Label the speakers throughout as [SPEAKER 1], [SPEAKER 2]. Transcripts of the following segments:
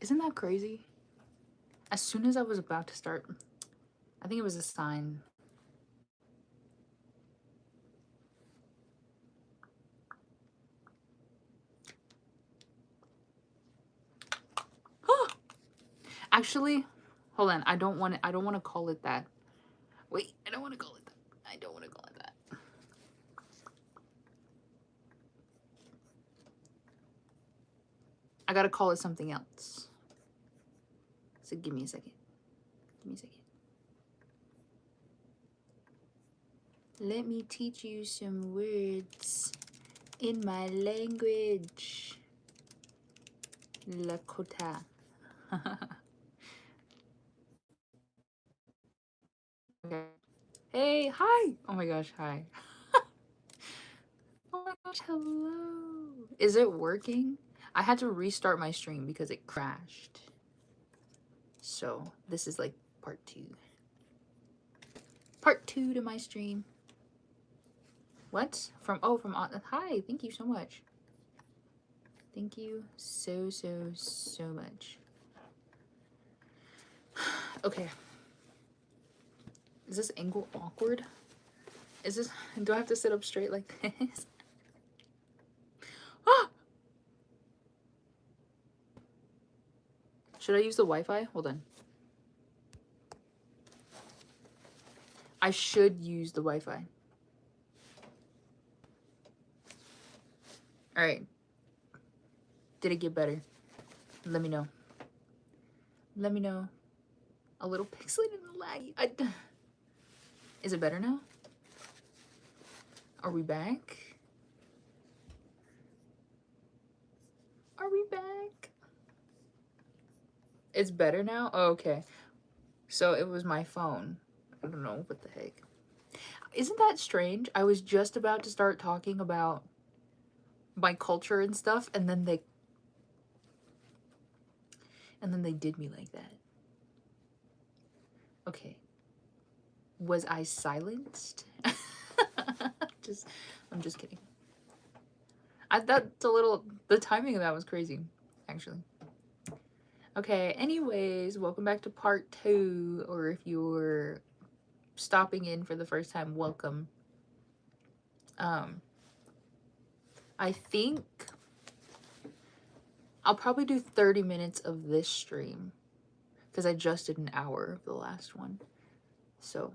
[SPEAKER 1] Isn't that crazy? As soon as I was about to start, I think it was a sign. Actually, hold on. I don't want to call it that. Wait, I don't want to call it that. I don't want to call it that. I gotta call it something else. So give me a second. Give me a second. Let me teach you some words in my language. Lakota. Okay. Hey, hi. Oh my gosh, hi. Oh my gosh, hello. Is it working? I had to restart my stream because it crashed. So this is like part 2. Part 2 to my stream. What? From hi, thank you so much. Thank you so much. Okay. Is this angle awkward? Is this, do I have to sit up straight like this? Ah! Should I use the Wi-Fi? Hold on. I should use the Wi-Fi. All right. Did it get better? Let me know. Let me know. A little pixelated and laggy. Is it better now? Are we back? Are we back? It's better now? Oh, okay. So it was my phone. I don't know what the heck. Isn't that strange? I was just about to start talking about my culture and stuff, and then they did me like that. Okay. Was I silenced? I'm just kidding. That's a little, the timing of that was crazy, actually. Okay, anyways, welcome back to part 2, or if you're stopping in for the first time, welcome. I think I'll probably do 30 minutes of this stream because I just did an hour of the last one. So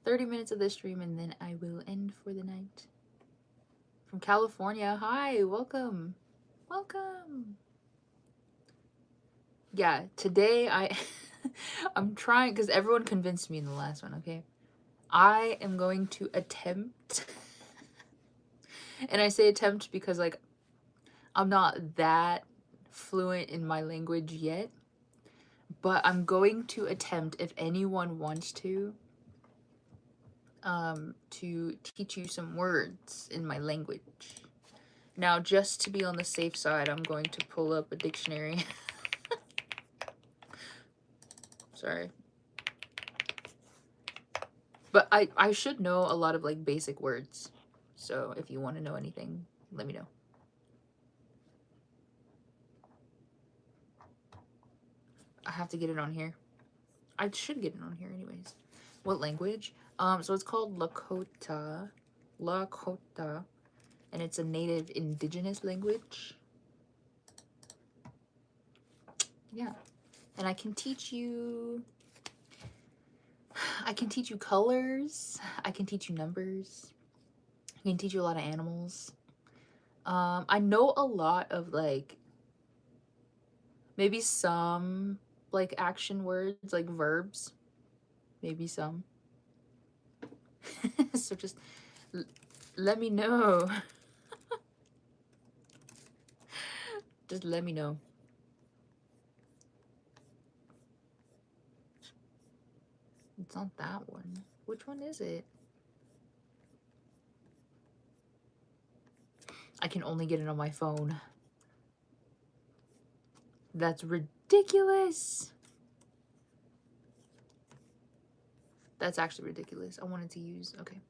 [SPEAKER 1] 30 minutes of this stream and then I will end for the night. From California, hi, welcome. Welcome. Yeah, today I'm trying, because everyone convinced me in the last one, okay? I am going to attempt, and I say attempt because, like, I'm not that fluent in my language yet, but I'm going to attempt, if anyone wants to teach you some words in my language. Now, just to be on the safe side, I'm going to pull up a dictionary. Sorry. But I should know a lot of, like, basic words. So if you want to know anything, let me know. I have to get it on here. I should get it on here anyways. What language? So it's called Lakota. Lakota. And it's a native indigenous language. Yeah. And I can teach you colors. I can teach you numbers. I can teach you a lot of animals. I know a lot of, like, maybe some, like, action words, like verbs. Maybe some. So just let me know. Just let me know. It's not that one. Which one is it? I can only get it on my phone. That's ridiculous. That's actually ridiculous. I wanted to use, okay.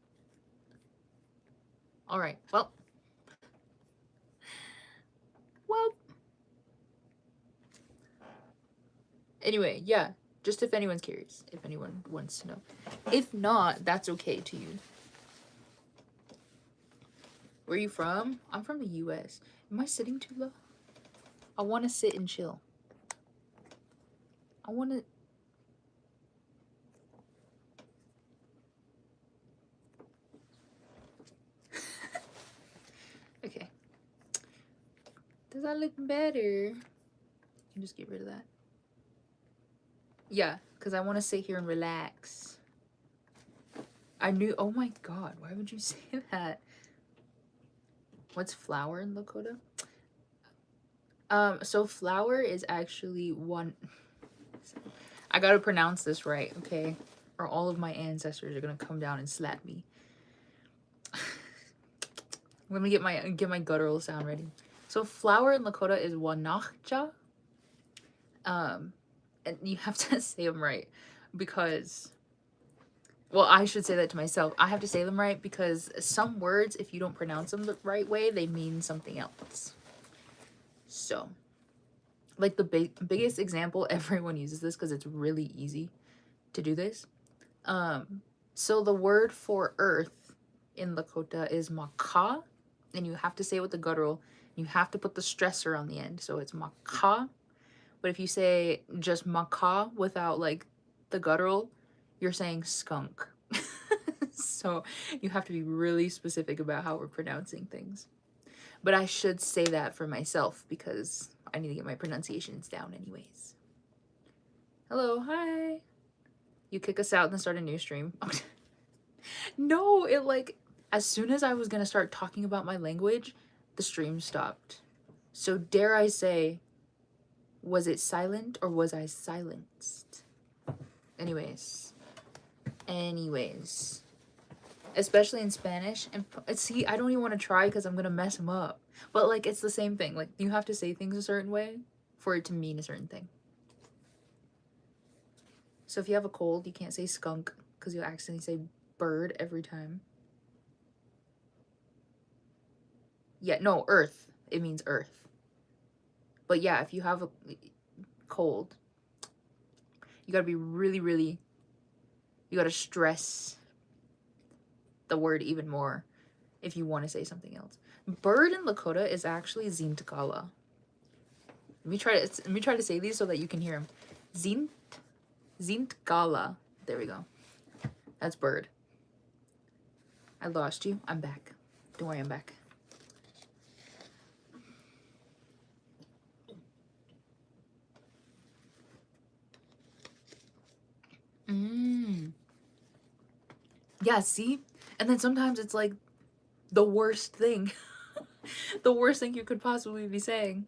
[SPEAKER 1] All right, well, Anyway, yeah. Just if anyone's curious, if anyone wants to know. If not, that's okay to you. Where are you from? I'm from the US. Am I sitting too low? I want to sit and chill. I want to... Okay. Does that look better? You just get rid of that. Yeah, because I want to sit here and relax. I knew... Oh my god, why would you say that? What's flower in Lakota? So flower is actually one... I gotta pronounce this right, okay? Or all of my ancestors are gonna come down and slap me. Let me get my guttural sound ready. So flower in Lakota is wanachja. And you have to say them right because, well, I should say that to myself. I have to say them right because some words, if you don't pronounce them the right way, they mean something else. So, like the biggest example, everyone uses this because it's really easy to do this. So the word for earth in Lakota is maka, and you have to say it with the guttural. You have to put the stressor on the end, so it's maka. But if you say just maka without like the guttural, you're saying skunk. So you have to be really specific about how we're pronouncing things. But I should say that for myself because I need to get my pronunciations down anyways. Hello, hi. You kick us out and then start a new stream. No, it like, as soon as I was gonna start talking about my language, the stream stopped. So dare I say, was it silent or was I silenced? Anyways. Especially in Spanish. And see, I don't even want to try because I'm going to mess them up. But like, it's the same thing. Like, you have to say things a certain way for it to mean a certain thing. So if you have a cold, you can't say skunk because you'll accidentally say bird every time. Yeah, no, earth. It means earth. But yeah, if you have a cold, you gotta be really, really, you gotta stress the word even more if you want to say something else. Bird in Lakota is actually Zintgala. Let me try to say these so that you can hear them. Zintgala. There we go. That's bird. I lost you. I'm back. Don't worry, I'm back. Yeah, see? And then sometimes it's like the worst thing. The worst thing you could possibly be saying.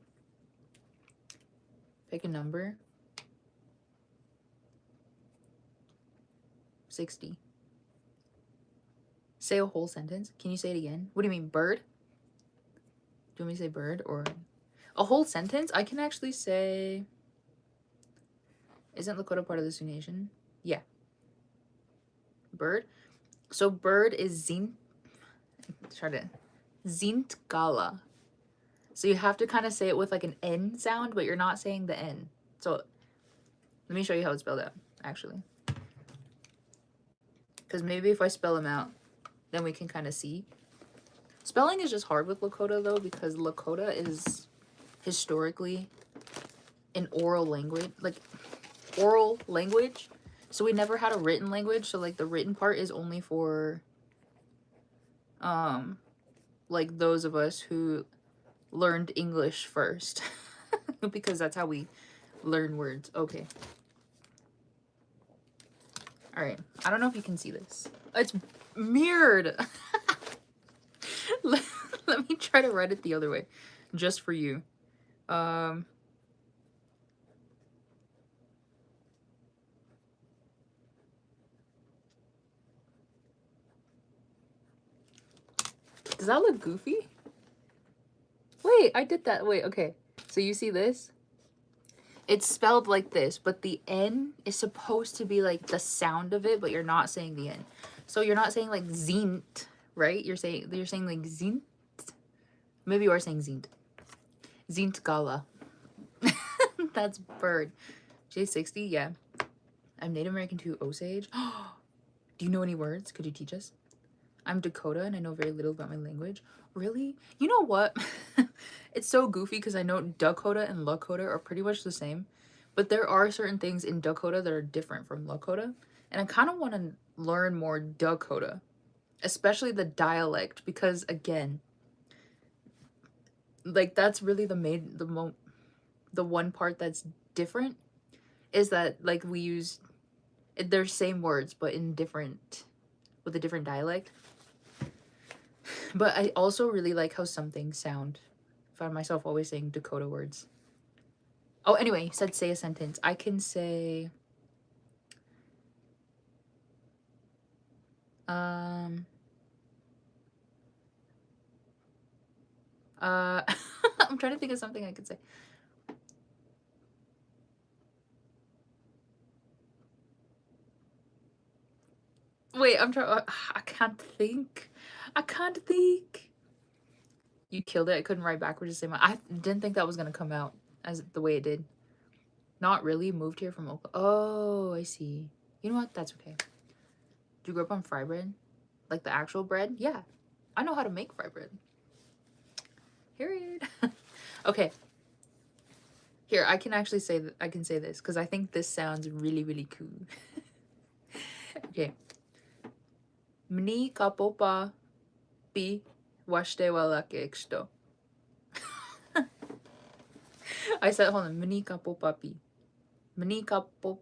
[SPEAKER 1] Pick a number. 60. Say a whole sentence. Can you say it again? What do you mean, bird? Do you want me to say bird or a whole sentence? I can actually say... Isn't Lakota part of the Sioux Nation? Yeah. Bird. So bird is Zintgala. So you have to kind of say it with like an N sound, but you're not saying the N. So let me show you how it's spelled out, actually. Because maybe if I spell them out, then we can kind of see. Spelling is just hard with Lakota, though, because Lakota is historically an oral language. Like, oral language. So we never had a written language. So, like, the written part is only for, like, those of us who learned English first. Because that's how we learn words. Okay. Alright. I don't know if you can see this. It's mirrored! Let me try to write it the other way. Just for you. Does that look goofy? Wait, I did that. Wait, okay. So you see this? It's spelled like this, but the N is supposed to be like the sound of it, but you're not saying the N. So you're not saying like zint, right? You're saying like zint. Maybe you are saying zint. Zintgala. That's bird. J60, yeah. I'm Native American too, Osage. Do you know any words? Could you teach us? I'm Dakota and I know very little about my language. Really? You know what? It's so goofy because I know Dakota and Lakota are pretty much the same, but there are certain things in Dakota that are different from Lakota, and I kind of want to learn more Dakota, especially the dialect, because again, like that's really the one part that's different is that like we use they're same words but in different with a different dialect. But I also really like how some things sound. I find myself always saying Dakota words. Oh, anyway, you said say a sentence. I can say, um, I'm trying to think of something I could say. Wait, I'm trying. I can't think. I can't think. You killed it. I couldn't write backwards the same way. I didn't think that was gonna come out as the way it did. Not really. Moved here from Oklahoma. Oh, I see. You know what? That's okay. Did you grow up on fry bread? Like the actual bread? Yeah. I know how to make fry bread. Period. Okay. Here, I can actually say that I can say this because I think this sounds really, really cool. Okay. Mni kapopa pi washte walake exto. I said, hold on. Mni kapopa pi. Mni kapop.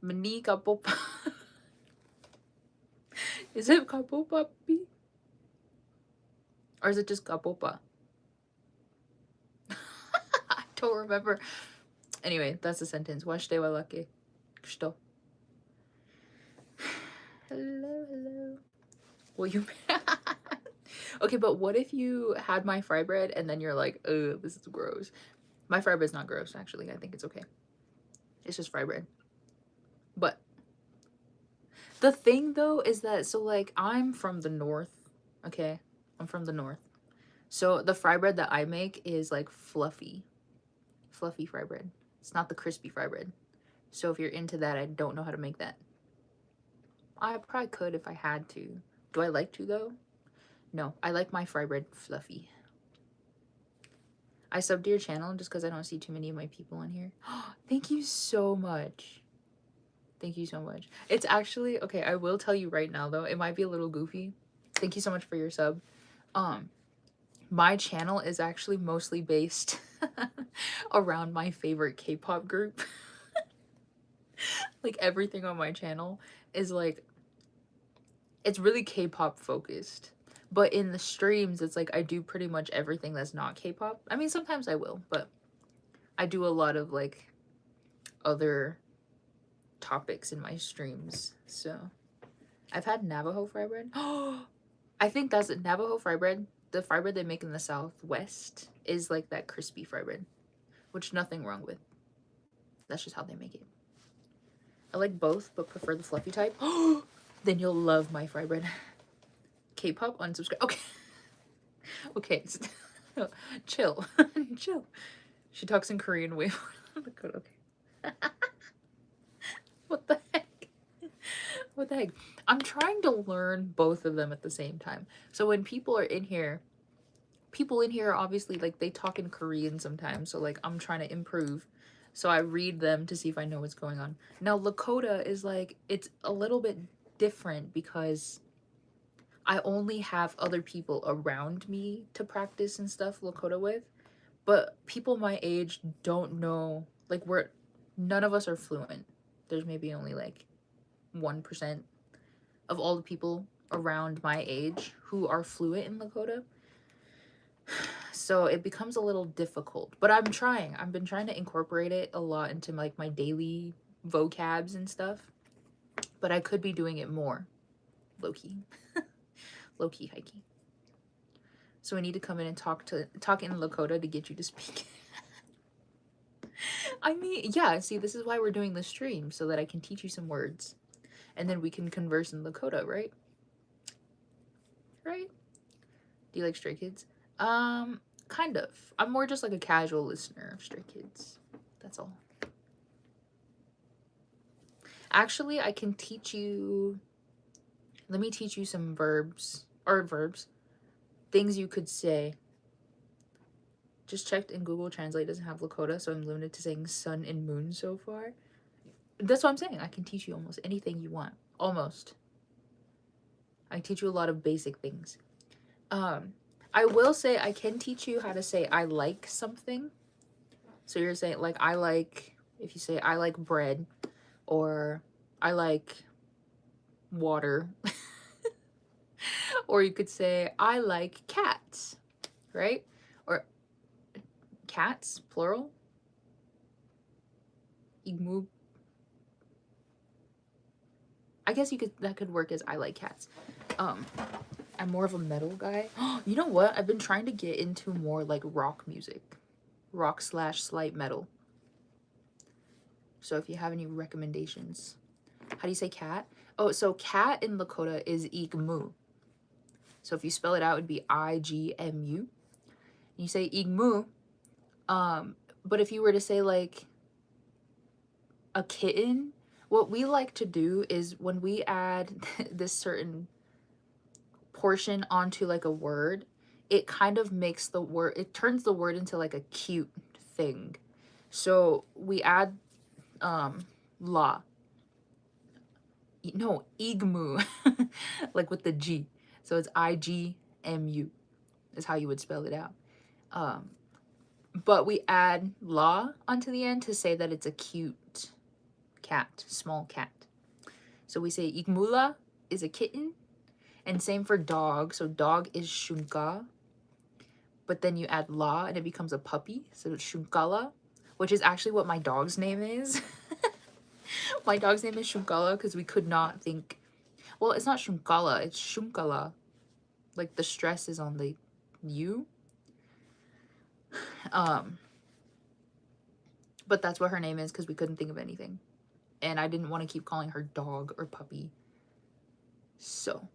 [SPEAKER 1] Mni kapopa. Is it kapopa pi? Or is it just kapopa? I don't remember. Anyway, that's the sentence. Washte walake exto. Hello, hello. Will you? Okay, but what if you had my fry bread and then you're like, oh, this is gross. My fry bread's not gross, actually. I think it's okay. It's just fry bread. But the thing though is that, so like I'm from the north, okay? I'm from the north. So the fry bread that I make is like fluffy fry bread. It's not the crispy fry bread. So if you're into that, I don't know how to make that. I probably could if I had to. Do I like to though? No, I like my fry bread fluffy. I subbed to your channel just because I don't see too many of my people on here. Thank you so much. Thank you so much. It's actually, okay, I will tell you right now though, it might be a little goofy. Thank you so much for your sub. My channel is actually mostly based around my favorite K-pop group. Like everything on my channel is like, it's really K-pop focused. But in the streams, it's like I do pretty much everything that's not K-pop. I mean, sometimes I will, but I do a lot of like other topics in my streams. So I've had Navajo fry bread. I think that's it. Navajo fry bread. The fry bread they make in the Southwest is like that crispy fry bread, which nothing wrong with. That's just how they make it. I like both, but prefer the fluffy type. Then you'll love my fry bread. K-pop unsubscribe. Okay. Okay. Chill. Chill. She talks in Korean way more. Okay. What the heck? What the heck? I'm trying to learn both of them at the same time. So when people in here obviously like they talk in Korean sometimes. So like I'm trying to improve. So I read them to see if I know what's going on. Now Lakota is like, it's a little bit different because I only have other people around me to practice and stuff Lakota with. But people my age don't know, like none of us are fluent. There's maybe only like 1% of all the people around my age who are fluent in Lakota. So it becomes a little difficult, but I'm trying. I've been trying to incorporate it a lot into like my daily vocabs and stuff, but I could be doing it more low-key. Low-key, high-key. So we need to come in and talk in Lakota to get you to speak. I mean, yeah, see, this is why we're doing this stream, so that I can teach you some words. And then we can converse in Lakota, right? Right? Do you like Stray Kids? Kind of. I'm more just like a casual listener of Stray Kids. That's all. Actually, I can teach you. Let me teach you some verbs. Or verbs. Things you could say. Just checked in Google Translate doesn't have Lakota, so I'm limited to saying sun and moon so far. That's what I'm saying. I can teach you almost anything you want. Almost. I teach you a lot of basic things. I will say I can teach you how to say I like something. So you're saying like I like, if you say I like bread, or I like water. Or you could say I like cats, right? Or cats, plural. Igmu. I guess that could work as I like cats. I'm more of a metal guy. You know what? I've been trying to get into more like rock music. Rock / slight metal. So if you have any recommendations. How do you say cat? Oh, so cat in Lakota is igmu. So if you spell it out, it'd be IGMU. You say igmu. But if you were to say like a kitten, what we like to do is when we add this certain portion onto like a word, it kind of makes the word, it turns the word into like a cute thing. So we add la. No, igmu. Like with the G. So it's IGMU is how you would spell it out. But we add la onto the end to say that it's a cute cat, small cat. So we say igmula is a kitten, and same for dog. So dog is shunka, but then you add la and it becomes a puppy. So it's shunkala, which is actually what my dog's name is. My dog's name is Shunkala because we could not think. Well, it's not Shunkala, it's Shunkala. Like the stress is on the U. But that's what her name is because we couldn't think of anything. And I didn't want to keep calling her dog or puppy. So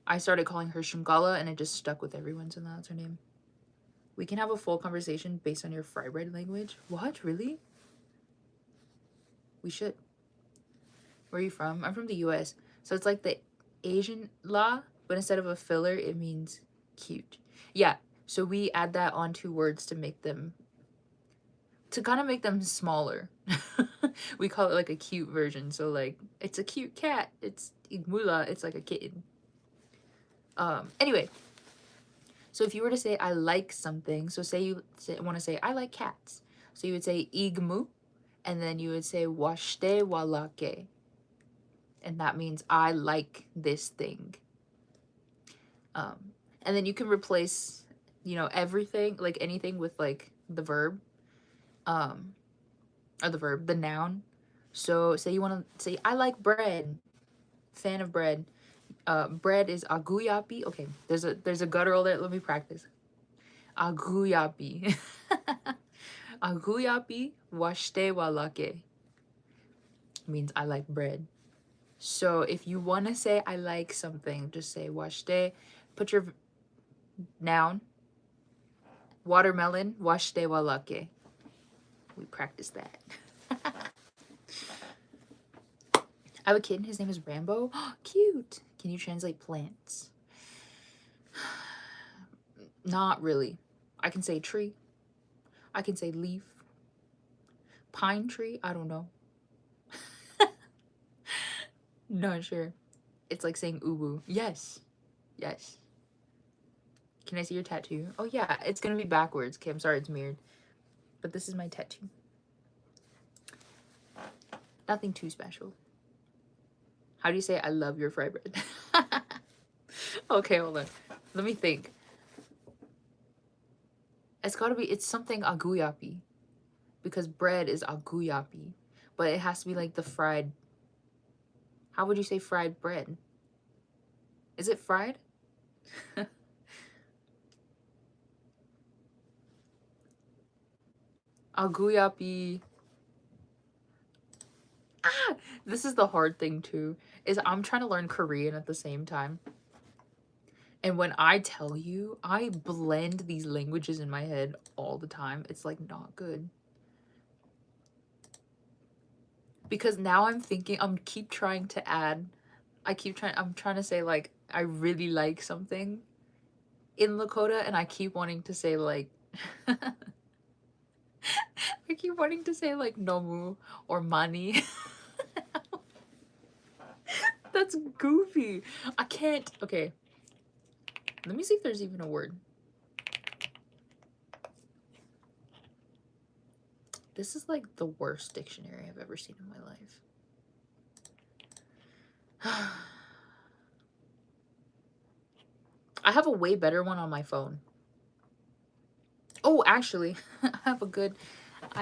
[SPEAKER 1] I started calling her Shunkala and it just stuck with everyone, so that's her name. We can have a full conversation based on your fry bread language. What? Really? We should. Where are you from? I'm from the US. So it's like the Asian la, but instead of a filler, it means cute. Yeah, so we add that onto words to make them, to kind of make them smaller. We call it like a cute version. So like, it's a cute cat. It's igmula. It's like a kitten. Anyway, so if you were to say I like something, so say you want to say I like cats. So you would say igmu, and then you would say washte walake. And that means I like this thing. And then you can replace, you know, everything, like anything with like the verb, or the noun. So say you want to say I like bread, fan of bread. Bread is aguyapi. Okay, there's a guttural there. Let me practice. Aguyapi. Aguyapi washte walake means I like bread. So if you want to say I like something, just say washte. Put your noun. Watermelon washte walake. We practice that. I have a kitten. His name is Rambo. Cute. Can you translate plants? Not really. I can say tree. I can say leaf. Pine tree. I don't know. Not sure. It's like saying ubu. Yes. Yes. Can I see your tattoo? Oh yeah, it's gonna be backwards. Okay, I'm sorry it's mirrored. But this is my tattoo. Nothing too special. How do you say I love your fry bread? Okay, hold on. Let me think. It's gotta be, it's something aguyapi. Because bread is aguyapi. But it has to be like the fried. How would you say fried bread? Is it fried? Aguyapi. Ah! This is the hard thing too, is I'm trying to learn Korean at the same time. And when I tell you, I blend these languages in my head all the time. It's like not good. because now I'm thinking, I'm trying to say like I really like something in Lakota, and I keep wanting to say like I keep wanting to say like Nomu or Mani. That's goofy. I can't. Okay. Let me see if there's even a word. This is like the worst dictionary I've ever seen in my life. I have a way better one on my phone. Oh, actually, I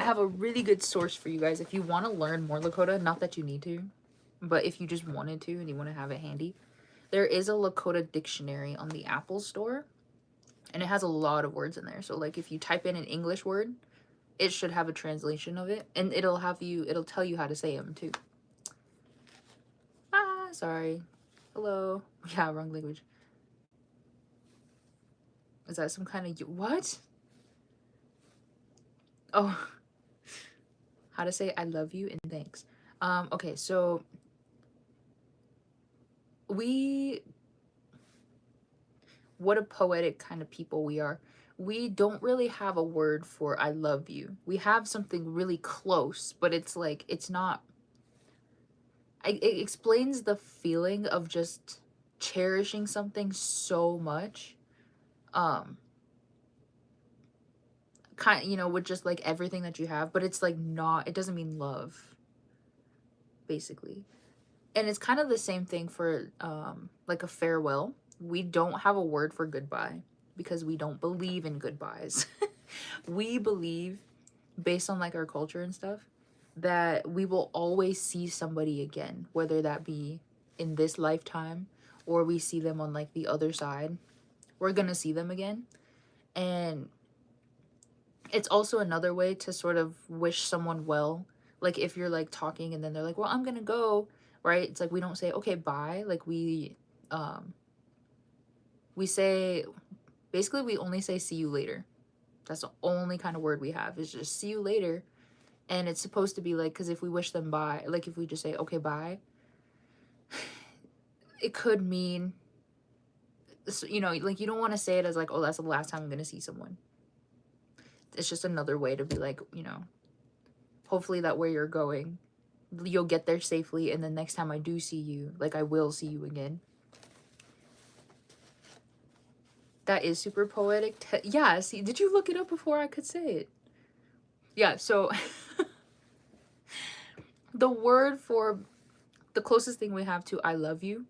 [SPEAKER 1] have a really good source for you guys if you want to learn more Lakota. Not that you need to, but if you just wanted to and you want to have it handy, there is a Lakota dictionary on the Apple Store, and it has a lot of words in there. So like if you type in an English word, it should have a translation of it, and it'll tell you how to say them too. Ah, sorry. Hello. Yeah, wrong language. Is that some kind of what? Oh, how to say I love you and thanks. Okay, so what a poetic kind of people we are. We don't really have a word for I love you. We have something really close, but it's like it's not. It explains the feeling of just cherishing something so much. With just like everything that you have, but it's like not, it doesn't mean love, basically. And it's kind of the same thing for like a farewell. We don't have a word for goodbye because we don't believe in goodbyes. We believe, based on like our culture and stuff, that we will always see somebody again, whether that be in this lifetime or we see them on like the other side. We're gonna see them again. And it's also another way to sort of wish someone well. Like if you're like talking and then they're like, well, I'm gonna go, right? It's like we don't say okay bye. Like we say, basically we only say see you later. That's the only kind of word we have, is just see you later. And it's supposed to be like, because if we wish them bye, like if we just say okay bye, it could mean, like you don't want to say it as like, oh, that's the last time I'm gonna see someone. It's just another way to be like, hopefully that where you're going, you'll get there safely, and the next time I do see you, like I will see you again. That is super poetic. Yeah, see, did you look it up before I could say it? Yeah, so the word for the closest thing we have to I love you,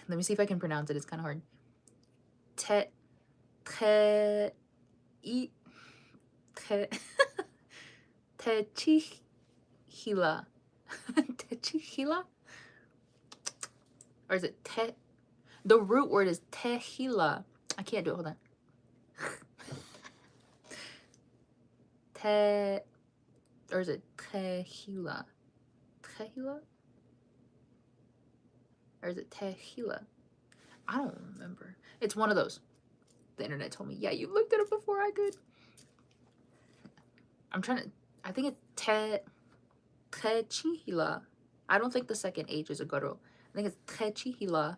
[SPEAKER 1] let me see if I can pronounce it, it's kind of hard. Techihila. Techihila? Or is it te? The root word is tehila. I can't do it. Hold on. Or is it tehila? Tehila? Or is it tehila? I don't remember. It's one of those. The internet told me. Yeah, you looked it up before I could. I think it's techihila. I don't think the second H is a guttural. I think it's techihila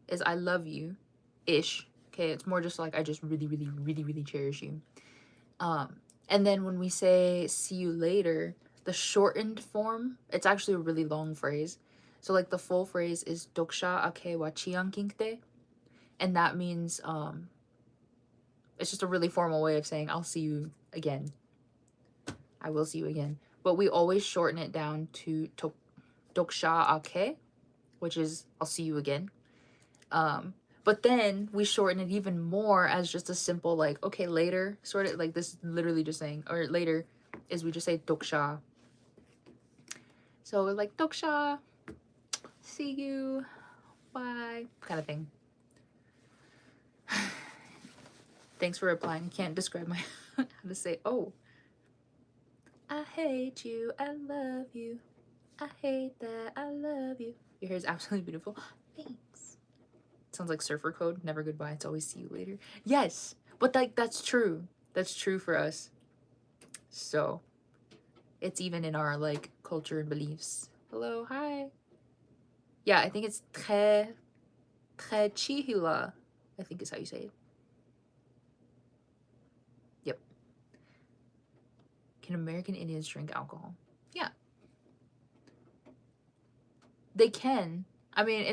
[SPEAKER 1] is I love you ish. Okay, it's more just like I just really, really, really, really cherish you. And then when we say see you later, the shortened form, it's actually a really long phrase. So like the full phrase is doksha ake wa chiankinkte, and that means it's just a really formal way of saying I'll see you again. I will see you again. But we always shorten it down to doksha ake, which is I'll see you again. But then we shorten it even more as just a simple like, okay, later, sort of like this, literally just saying, or later is we just say doksha. So we're like doksha, see you, bye, kind of thing. Thanks for replying. I can't describe my how to say, oh, I hate you, I love you, I hate that, I love you. Your hair is absolutely beautiful. Thanks. Sounds like surfer code. Never goodbye. It's always see you later. Yes, but like that's true. That's true for us. So It's even in our like culture and beliefs. Hello, hi. Yeah, I think it's Trechihila, I think is how you say it. Yep. Can American Indians drink alcohol? Yeah, they can. I mean,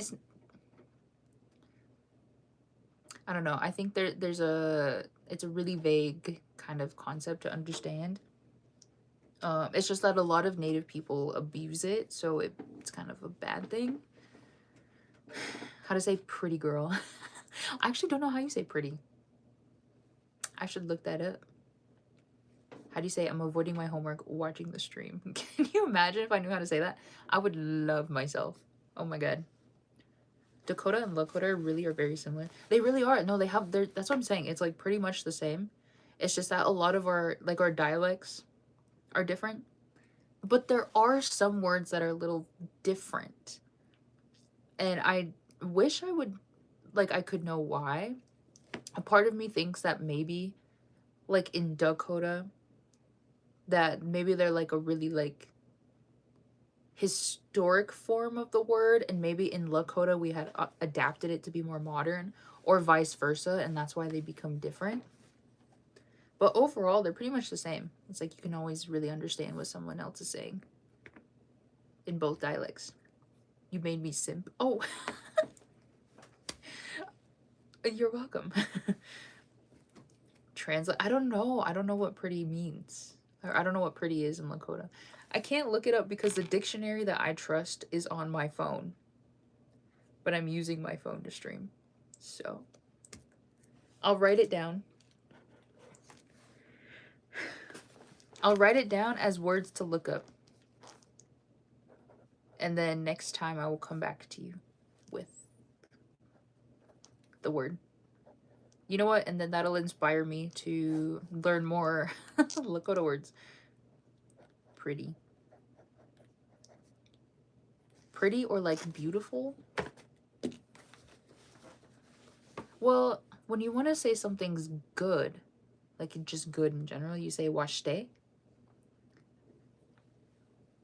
[SPEAKER 1] I don't know. I think it's a really vague kind of concept to understand. It's just that a lot of Native people abuse it, so it's kind of a bad thing. How to say pretty girl? I actually don't know how you say pretty. I should look that up. How do you say I'm avoiding my homework watching the stream? Can you imagine if I knew how to say that? I would love myself. Oh my god. Dakota and Lakota really are very similar. They really are. No, that's what I'm saying. It's like pretty much the same. It's just that a lot of our dialects are different. But there are some words that are a little different. And I wish I could know why. A part of me thinks that maybe like in Dakota that maybe they're like a really like historic form of the word, and maybe in Lakota we had adapted it to be more modern, or vice versa, and that's why they become different. But overall, they're pretty much the same. It's like you can always really understand what someone else is saying in both dialects. You made me simp. Oh, you're welcome. Translate. I don't know. I don't know what pretty means. Or I don't know what pretty is in Lakota. I can't look it up because the dictionary that I trust is on my phone. But I'm using my phone to stream. So I'll write it down. I'll write it down as words to look up. And then next time I will come back to you with the word. You know what? And then that'll inspire me to learn more Lakota words. Pretty. Pretty or like beautiful? Well, when you want to say something's good, like just good in general, you say washte.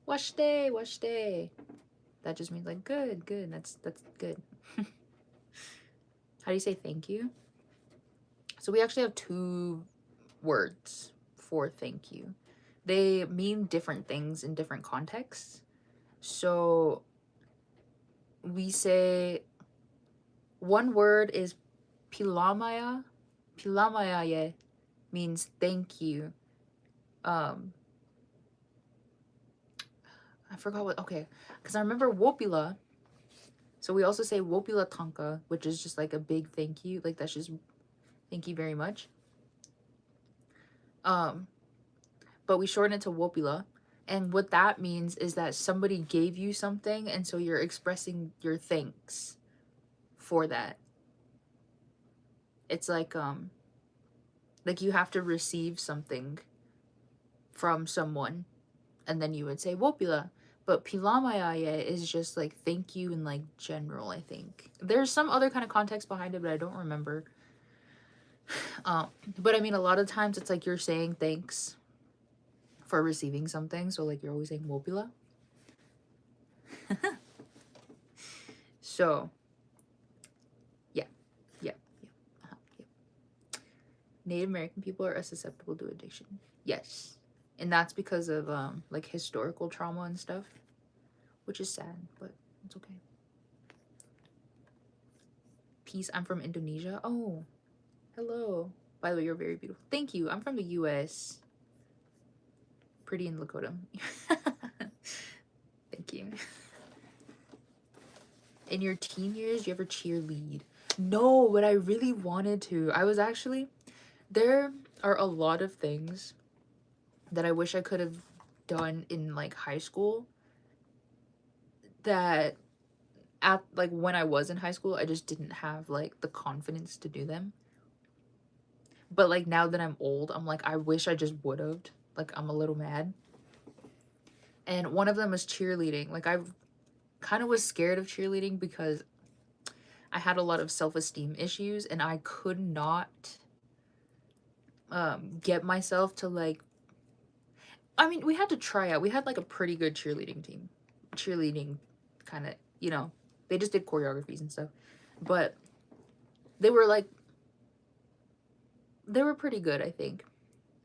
[SPEAKER 1] Washte, washte. That just means like good, good. That's good. How do you say thank you? So we actually have two words for thank you. They mean different things in different contexts. So we say one word is pilamaya. Pilamaya means thank you. I forgot what, okay, because I remember wopila. So we also say wopila tanka, which is just like a big thank you. Like that's just thank you very much. But we shorten it to wopila. And what that means is that somebody gave you something, and so you're expressing your thanks for that. It's like you have to receive something from someone, and then you would say wopila. But pilamayaya is just like thank you in like general, I think. There's some other kind of context behind it, but I don't remember. But I mean, a lot of times it's like you're saying thanks for receiving something. So like you're always saying wopila. So yeah. Native American people are susceptible to addiction. Yes. And that's because of like historical trauma and stuff, which is sad, but it's okay. Peace. I'm from Indonesia. Oh, hello. By the way, you're very beautiful. Thank you. I'm from the US. Pretty in Lakota. Thank you. In your teen years, you ever cheerlead? No, but I really wanted to. There are a lot of things that I wish I could have done in like high school that at like when I was in high school, I just didn't have like the confidence to do them. But like now that I'm old, I'm like, I wish I just would have. Like I'm a little mad. And one of them was cheerleading. Like I kind of was scared of cheerleading because I had a lot of self-esteem issues, and I could not get myself to like, I mean, we had to try out. We had like a pretty good cheerleading team. Cheerleading kind of, you know, they just did choreographies and stuff. But they were like, they were pretty good, I think.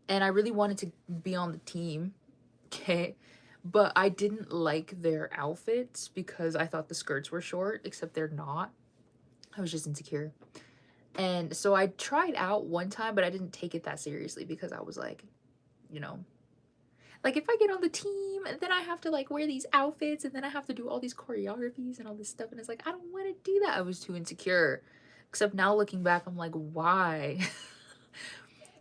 [SPEAKER 1] And I really wanted to be on the team. Okay. But I didn't like their outfits because I thought the skirts were short, except they're not. I was just insecure. And so I tried out one time, but I didn't take it that seriously because I was like, you know, like if I get on the team, then I have to like wear these outfits and then I have to do all these choreographies and all this stuff. And it's like, I don't want to do that. I was too insecure. Except now looking back, I'm like, why?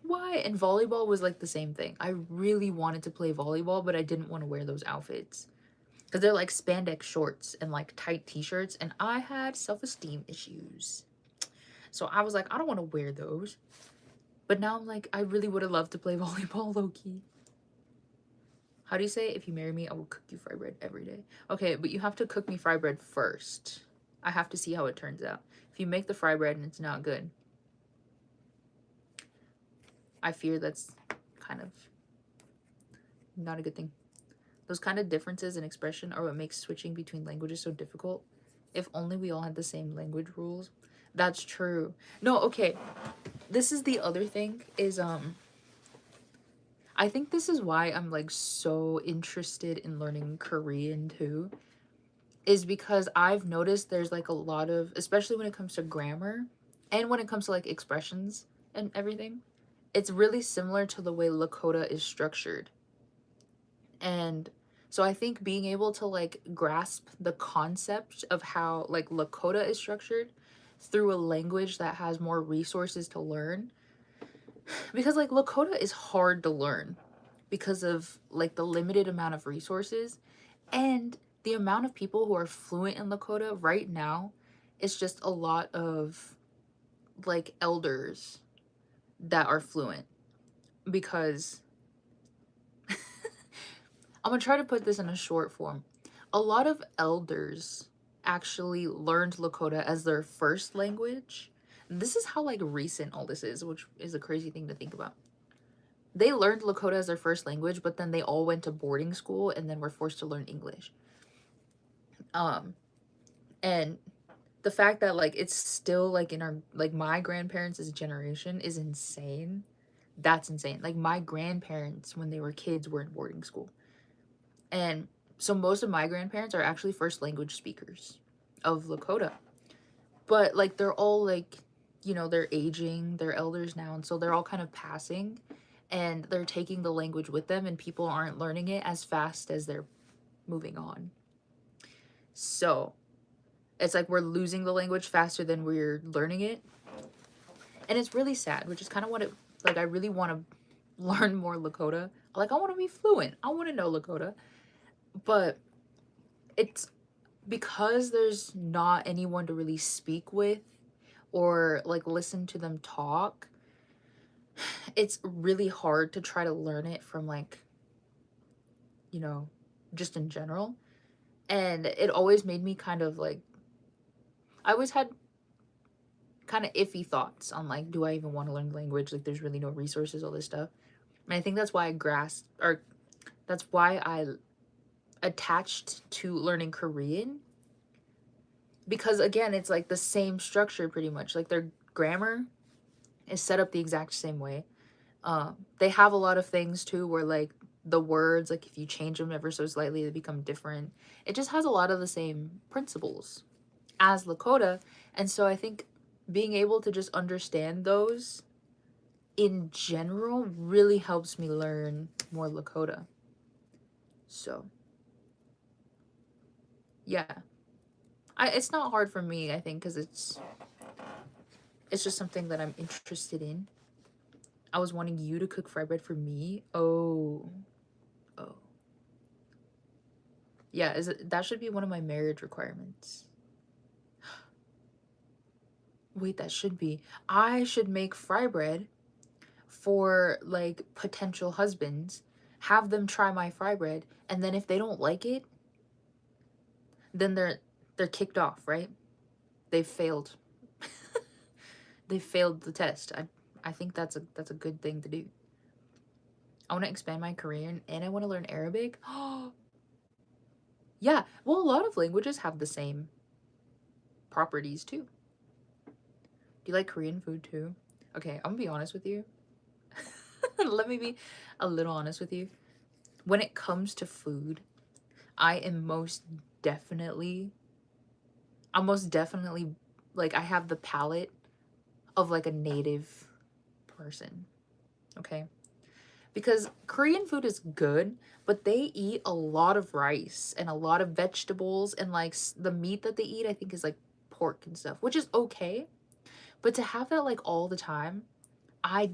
[SPEAKER 1] Why? And volleyball was like the same thing. I really wanted to play volleyball, but I didn't want to wear those outfits because they're like spandex shorts and like tight t-shirts, and I had self-esteem issues. So I was like, I don't want to wear those. But now I'm like, I really would have loved to play volleyball, low-key. How do you say, if you marry me, I will cook you fry bread every day? Okay, but you have to cook me fry bread first. I have to see how it turns out. If you make the fry bread and it's not good, I fear that's kind of not a good thing. Those kind of differences in expression are what makes switching between languages so difficult. If only we all had the same language rules. That's true. No, okay. This is the other thing is I think this is why I'm like so interested in learning Korean too. Is because I've noticed there's like a lot of, especially when it comes to grammar and when it comes to like expressions and everything, it's really similar to the way Lakota is structured. And so I think being able to like grasp the concept of how like Lakota is structured through a language that has more resources to learn, because like Lakota is hard to learn because of like the limited amount of resources, and the amount of people who are fluent in Lakota right now is just a lot of like elders that are fluent. Because I'm gonna try to put this in a short form. A lot of elders actually learned Lakota as their first language. This is how like recent all this is, which is a crazy thing to think about. They learned Lakota as their first language, but then they all went to boarding school and then were forced to learn English. Um, and the fact that like it's still like in our like my grandparents' generation is insane. That's insane. Like my grandparents when they were kids were in boarding school. And so most of my grandparents are actually first language speakers of Lakota. But like they're all like, you know, they're aging, they're elders now, and so they're all kind of passing and they're taking the language with them, and people aren't learning it as fast as they're moving on. So it's like we're losing the language faster than we're learning it. And it's really sad, which is kind of what it like I really want to learn more Lakota. Like I want to be fluent. I want to know Lakota. But it's because there's not anyone to really speak with or like listen to them talk. It's really hard to try to learn it from like, you know, just in general. And it always made me kind of like, I always had kind of iffy thoughts on like, do I even want to learn language? Like there's really no resources, all this stuff. And I think that's why I grasped, or that's why I attached to learning Korean, because again it's like the same structure pretty much. Like their grammar is set up the exact same way. They have a lot of things too where like the words, like if you change them ever so slightly, they become different. It just has a lot of the same principles as Lakota. And so I think being able to just understand those in general really helps me learn more Lakota. So yeah, it's not hard for me, I think, because it's just something that I'm interested in. I was wanting you to cook fry bread for me. Oh. Oh. Yeah, that should be one of my marriage requirements. Wait, that should be. I should make fry bread for like potential husbands, have them try my fry bread, and then if they don't like it, then they're kicked off, right? They've failed. They failed the test. I think that's a good thing to do. I want to expand my Korean and I want to learn Arabic. Yeah, well, a lot of languages have the same properties too. Do you like Korean food too? Okay, I'm gonna be honest with you. Let me be a little honest with you. When it comes to food, I am definitely, I'm most definitely like, I have the palate of like a native person. Okay. Because Korean food is good, but they eat a lot of rice and a lot of vegetables, and like the meat that they eat, I think, is like pork and stuff, which is okay. But to have that like all the time, I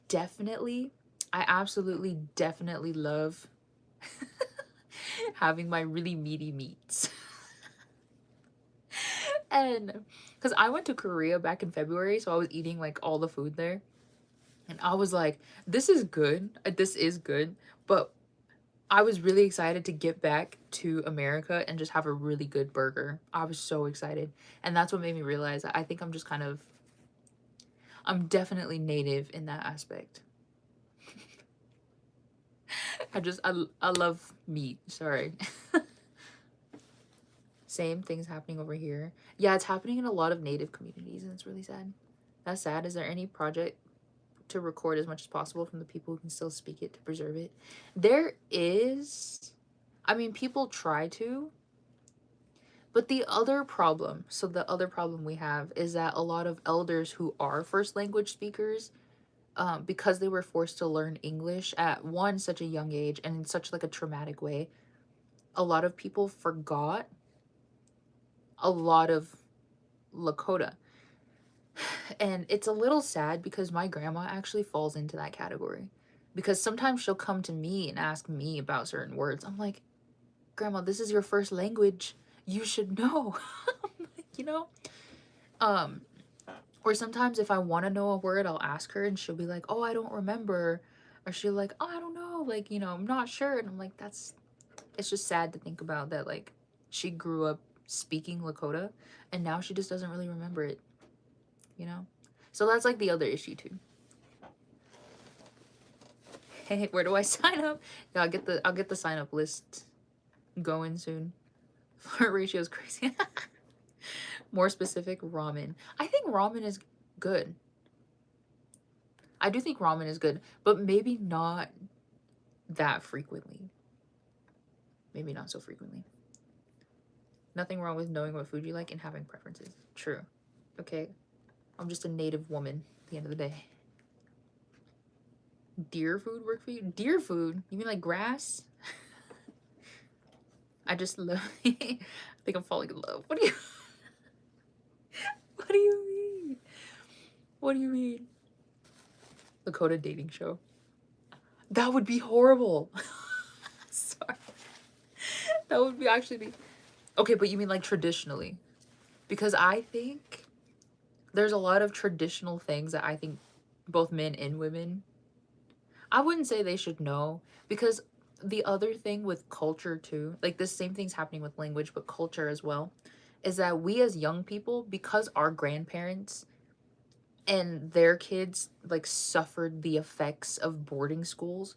[SPEAKER 1] definitely, I absolutely definitely love having my really meaty meats. And because I went to Korea back in February, so I was eating like all the food there. And I was like, this is good. This is good. But I was really excited to get back to America and just have a really good burger. I was so excited. And that's what made me realize that I think I'm just kind of, I'm definitely native in that aspect. I love meat. Sorry. Same things happening over here. Yeah, it's happening in a lot of native communities and it's really sad. That's sad. Is there any project to record as much as possible from the people who can still speak it to preserve it? There is. I mean, people try to, but the other problem, so the other problem we have is that a lot of elders who are first language speakers, because they were forced to learn English at one such a young age and in such like a traumatic way, a lot of people forgot a lot of Lakota. And it's a little sad because my grandma actually falls into that category. Because sometimes she'll come to me and ask me about certain words. I'm like, Grandma, this is your first language. You should know. You know? Um, or sometimes if I want to know a word, I'll ask her and she'll be like, oh, I don't remember. Or she'll like, oh, I don't know. Like, I'm not sure. And I'm like, it's just sad to think about that. Like, she grew up speaking Lakota and now she just doesn't really remember it, you know? So that's like the other issue too. Hey, where do I sign up? Yeah, I'll get the sign up list going soon. Flirt ratio is crazy. More specific, ramen. I think ramen is good. I do think ramen is good, but maybe not that frequently. Maybe not so frequently. Nothing wrong with knowing what food you like and having preferences. True. Okay. I'm just a native woman at the end of the day. Deer food work for you? Deer food? You mean like grass? I just love I think I'm falling in love. What do you What do you mean? What do you mean? Lakota dating show. That would be horrible. Sorry. That would be actually be okay, but you mean like traditionally? Because I think there's a lot of traditional things that I think both men and women, I wouldn't say they should know, because the other thing with culture too, like the same thing's happening with language, but culture as well, is that we as young people, because our grandparents and their kids like suffered the effects of boarding schools,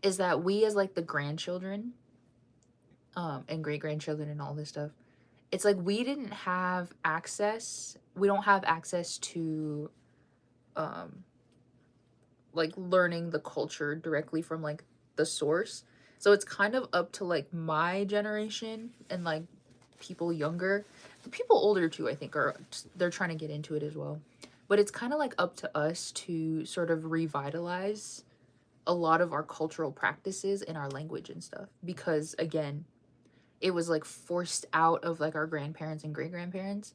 [SPEAKER 1] is that we as like the grandchildren and great grandchildren and all this stuff, it's like we didn't have access, we don't have access to um like learning the culture directly from like the source. So it's kind of up to like my generation and like people younger, the people older too, I think are, they're trying to get into it as well. But it's kind of like up to us to sort of revitalize a lot of our cultural practices in our language and stuff, because again, it was like forced out of like our grandparents and great grandparents,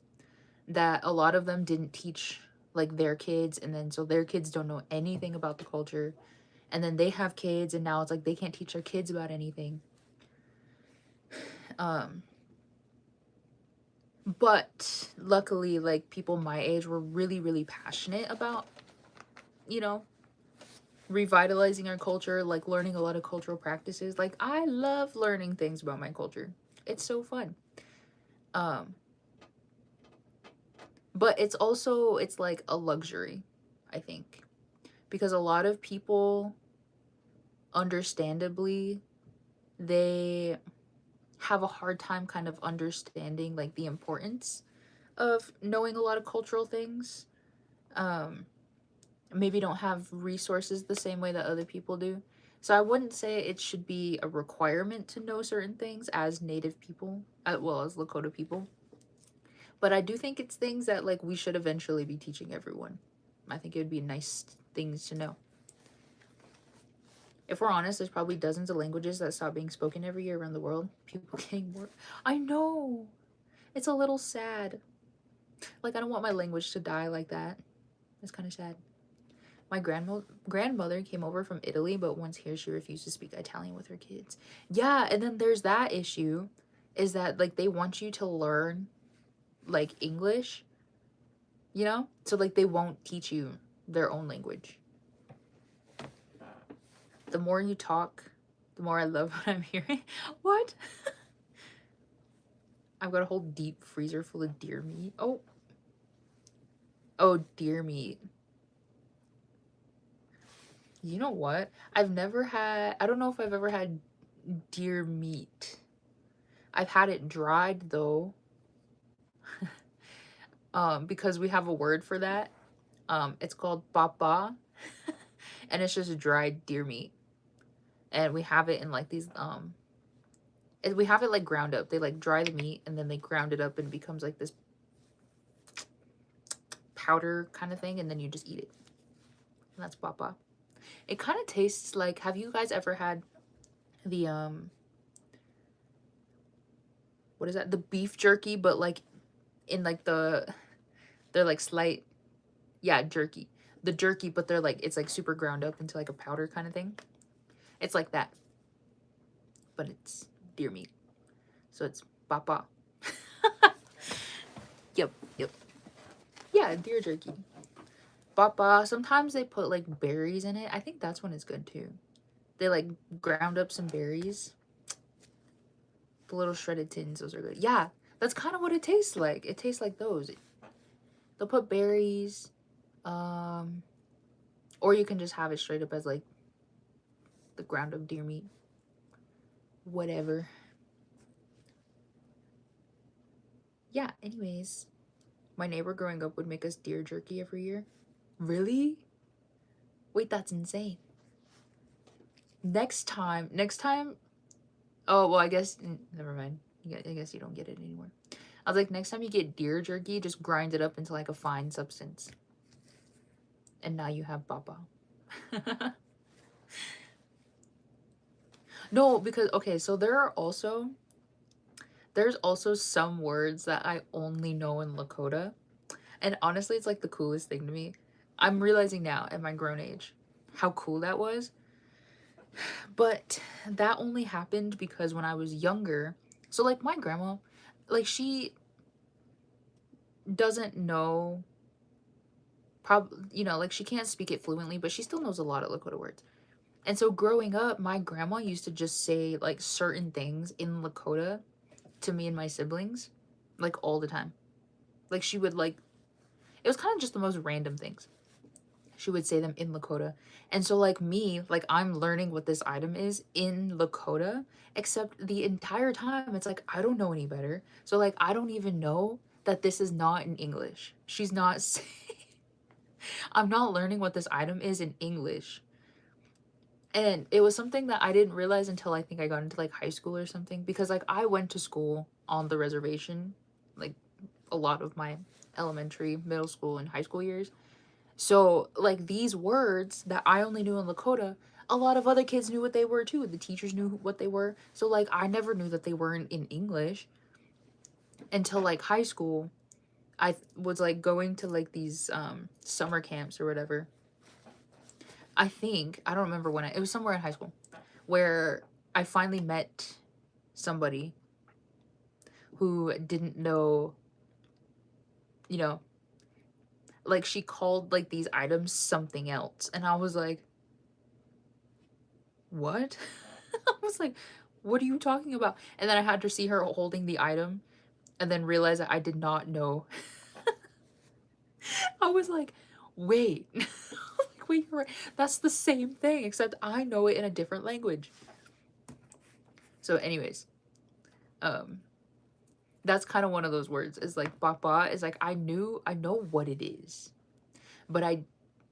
[SPEAKER 1] that a lot of them didn't teach like their kids, and then so their kids don't know anything about the culture, and then they have kids and now it's like they can't teach their kids about anything. But luckily, like people my age were really really passionate about, you know, revitalizing our culture, like learning a lot of cultural practices. Like I love learning things about my culture, it's so fun. But it's also, it's like a luxury, I think, because a lot of people understandably, they have a hard time kind of understanding like the importance of knowing a lot of cultural things. Um, Maybe don't have resources the same way that other people do. So I wouldn't say it should be a requirement to know certain things as Native people, as well as Lakota people. But I do think it's things that like we should eventually be teaching everyone. I think it would be nice things to know. If we're honest, there's probably dozens of languages that stop being spoken every year around the world. People getting more. I know. It's a little sad. Like I don't want my language to die like that. It's kind of sad. My grandmother came over from Italy, but once here she refused to speak Italian with her kids. Yeah, and then there's that issue is that like they want you to learn like English, you know? So like they won't teach you their own language. The more you talk, the more I love what I'm hearing. What? I've got a whole deep freezer full of deer meat. Oh. Oh, deer meat. You know what? I don't know if I've ever had deer meat. I've had it dried though. Because we have a word for that. It's called papa. And it's just dried deer meat. And we have it in like these we have it like ground up. They like dry the meat and then they ground it up and it becomes like this powder kind of thing, and then you just eat it. And that's papa. It kind of tastes like, have you guys ever had the what is that? The beef jerky, but like in like they're like slight, yeah, jerky. The jerky, but they're like, it's like super ground up into like a powder kind of thing. It's like that. But it's deer meat. So it's papa. Yep. Yeah, deer jerky. Papa. Sometimes they put like berries in it. I think that's when it's good too. They like ground up some berries. The little shredded tins, those are good. Yeah, that's kind of what it tastes like. It tastes like those. They'll put berries, or you can just have it straight up as like the ground up deer meat. Whatever. Yeah, anyways. My neighbor growing up would make us deer jerky every year. Really? Wait, that's insane. Next time, oh, well, I guess, never mind. I guess you don't get it anymore. I was like, next time you get deer jerky, just grind it up into like a fine substance. And now you have papa. No, because, okay, so there's also some words that I only know in Lakota. And honestly, it's like the coolest thing to me. I'm realizing now at my grown age how cool that was. But that only happened because when I was younger, so like my grandma, like she doesn't know, like she can't speak it fluently, but she still knows a lot of Lakota words. And so growing up, my grandma used to just say like certain things in Lakota to me and my siblings, like all the time. Like she would like, it was kind of just the most random things. She would say them in Lakota. And so like me, like I'm learning what this item is in Lakota, except the entire time it's like I don't know any better. So like I don't even know that this is not in English. She's not saying, I'm not learning what this item is in English. And it was something that I didn't realize until I think I got into like high school or something, because like I went to school on the reservation like a lot of my elementary, middle school, and high school years. So like these words that I only knew in Lakota, a lot of other kids knew what they were too. The teachers knew what they were. So like I never knew that they weren't in English until like high school. I was like going to like these summer camps or whatever. I don't remember when it was somewhere in high school where I finally met somebody who didn't know, you know, like she called like these items something else. And I was like, what? I was like, what are you talking about? And then I had to see her holding the item and then realize that I did not know. I was like, wait. Like, wait, you're right. That's the same thing, except I know it in a different language. So anyways, that's kind of one of those words, is like papa is like, I know what it is, but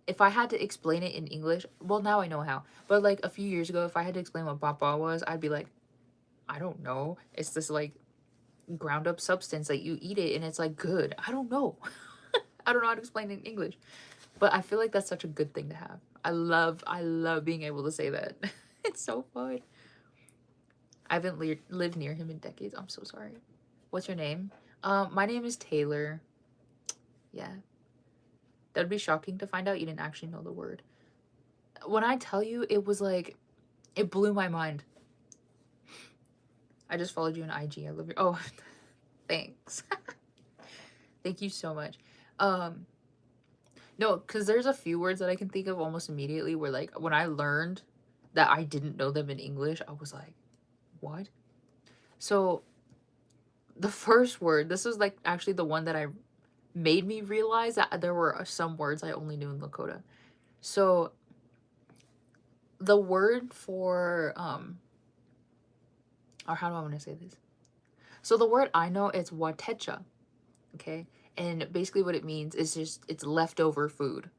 [SPEAKER 1] if I had to explain it in English, well, now I know how, but like a few years ago, if I had to explain what papa was, I'd be like, I don't know, it's this like ground up substance that you eat it and it's like good. I don't know. I don't know how to explain it in English, but I feel like that's such a good thing to have. I love being able to say that. It's so fun. I haven't lived near him in decades. I'm so sorry. What's your name? My name is Taylor. Yeah. That'd be shocking to find out you didn't actually know the word. When I tell you, it was like, it blew my mind. I just followed you on IG. I love your, oh, thanks. Thank you so much. No, because there's a few words that I can think of almost immediately where like when I learned that I didn't know them in English, I was like, what? So the first word, this was like actually the one that I made me realize that there were some words I only knew in Lakota. So the word for or how do I want to say this? So the word I know is watecha, okay? And basically what it means is just it's leftover food.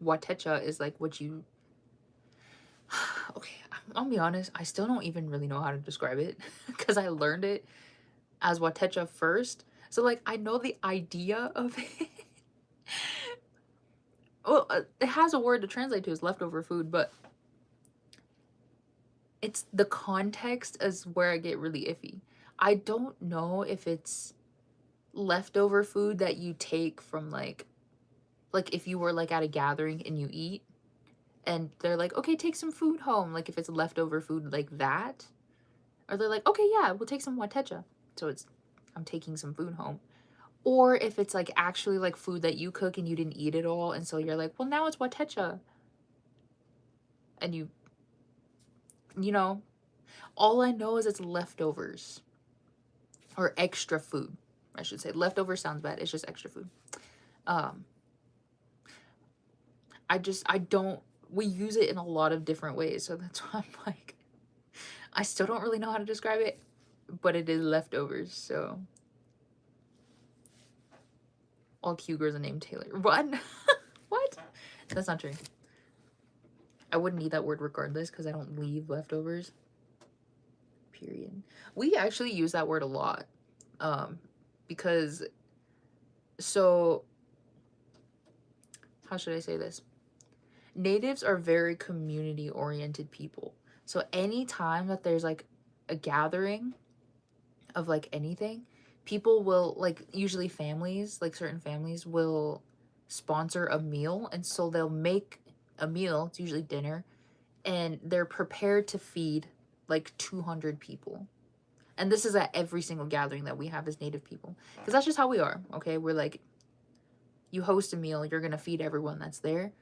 [SPEAKER 1] Watecha is like what you okay, I'll be honest, I still don't even really know how to describe it because I learned it as watecha first. So like I know the idea of it. Well, it has a word to translate to as leftover food, but it's the context is where I get really iffy. I don't know if it's leftover food that you take from like if you were like at a gathering and you eat and they're like, okay, take some food home, like if it's leftover food like that, or they're like, okay, yeah, we'll take some watecha, so it's I'm taking some food home. Or if it's like actually like food that you cook and you didn't eat it all, and so you're like, well, now it's watecha, and you know, all I know is it's leftovers or extra food, I should say. Leftover sounds bad, it's just extra food. I don't, we use it in a lot of different ways, so that's why I'm like, I still don't really know how to describe it, but it is leftovers. So all cute girls are named Taylor. What? What? That's not true. I wouldn't eat that word regardless because I don't leave leftovers. Period. We actually use that word a lot. Because so how should I say this? Natives are very community oriented people. So anytime that there's like a gathering of like anything, people will like, usually families, like certain families will sponsor a meal, and so they'll make a meal, it's usually dinner, and they're prepared to feed like 200 people. And this is at every single gathering that we have as Native people, because that's just how we are. Okay, we're like, you host a meal, you're gonna feed everyone that's there.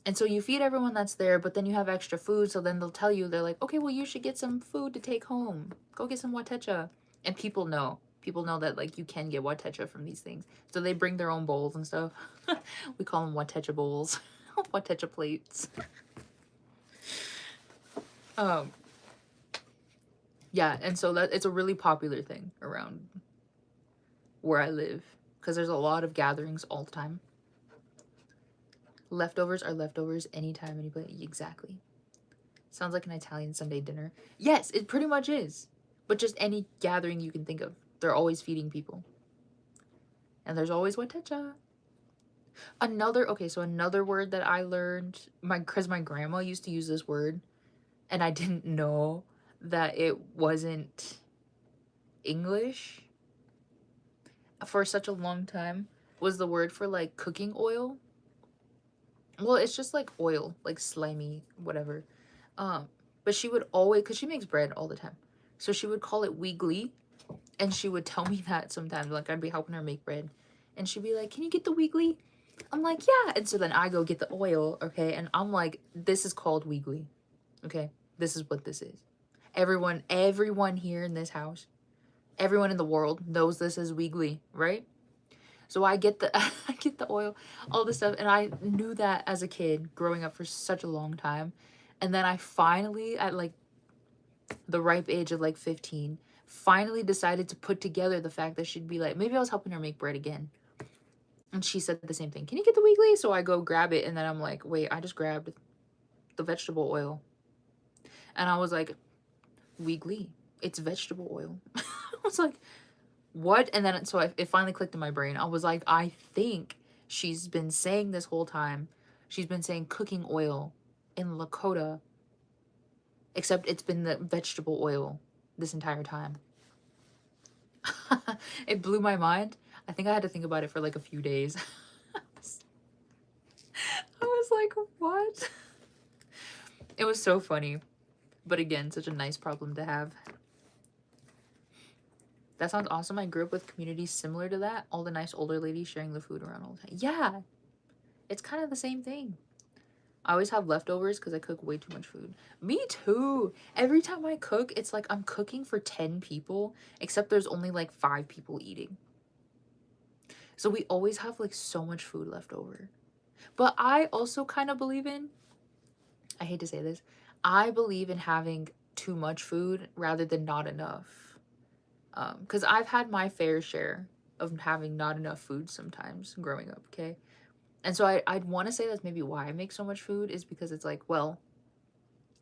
[SPEAKER 1] And so you feed everyone that's there, but then you have extra food, so then they'll tell you, they're like, okay, well, you should get some food to take home. Go get some watecha. And people know that like you can get watecha from these things, so they bring their own bowls and stuff. We call them watecha bowls. Watecha plates. Yeah, and so that it's a really popular thing around where I live, because there's a lot of gatherings all the time. Leftovers are leftovers anytime, anybody. Exactly. Sounds like an Italian Sunday dinner. Yes, it pretty much is. But just any gathering you can think of. They're always feeding people. And there's always watecha. Another word that I learned, because my grandma used to use this word, and I didn't know that it wasn't English for such a long time, was the word for like cooking oil. Well, it's just like oil, like slimy, whatever. But she would always, because she makes bread all the time, so she would call it weegly, and she would tell me that sometimes, like I'd be helping her make bread, and she'd be like, can you get the weegly? I'm like, yeah. And so then I go get the oil, okay, and I'm like, this is called weegly, okay? This is what this is. Everyone here in this house, everyone in the world knows this as weegly, right? So I get the I get the oil, all this stuff, and I knew that as a kid growing up for such a long time. And then I finally, at like the ripe age of like 15, finally decided to put together the fact that she'd be like, maybe I was helping her make bread again. And she said the same thing. Can you get the weekly? So I go grab it, and then I'm like, wait, I just grabbed the vegetable oil. And I was like, weekly. It's vegetable oil. I was like, what? And then so it finally clicked in my brain. I was like, I think she's been saying this whole time. She's been saying cooking oil in Lakota, except it's been the vegetable oil this entire time. It blew my mind. I think I had to think about it for like a few days. I was like, what? It was so funny. But again, such a nice problem to have. That sounds awesome. I grew up with communities similar to that. All the nice older ladies sharing the food around all the time. Yeah, it's kind of the same thing. I always have leftovers because I cook way too much food. Me too. Every time I cook, it's like I'm cooking for 10 people, except there's only like 5 people eating. So we always have like so much food left over. But I also kind of believe in, I hate to say this, I believe in having too much food rather than not enough. Because I've had my fair share of having not enough food sometimes growing up, okay? And so I'd want to say that's maybe why I make so much food, is because it's like, well,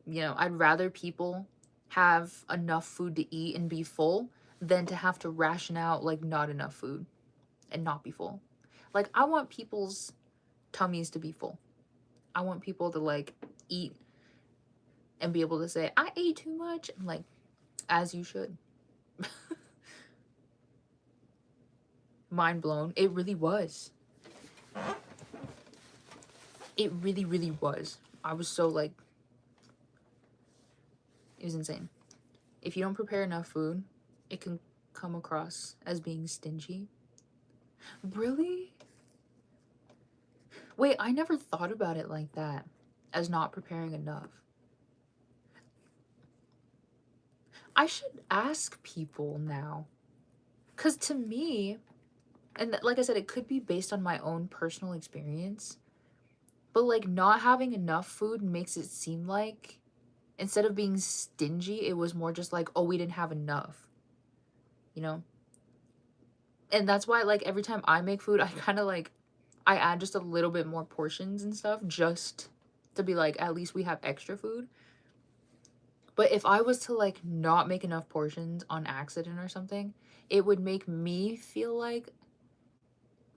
[SPEAKER 1] you know, I'd rather people have enough food to eat and be full than to have to ration out like not enough food and not be full. Like, I want people's tummies to be full. I want people to like eat and be able to say, I ate too much. I'm like, as you should. Mind blown. It really was. It really, really was. I was so like, it was insane. If you don't prepare enough food, it can come across as being stingy. Really? Wait, I never thought about it like that, as not preparing enough. I should ask people now. Because to me, and like I said, it could be based on my own personal experience, but like not having enough food makes it seem like instead of being stingy, it was more just like, oh, we didn't have enough, you know? And that's why, like, every time I make food, I kind of like, I add just a little bit more portions and stuff just to be like, at least we have extra food. But if I was to like not make enough portions on accident or something, it would make me feel like,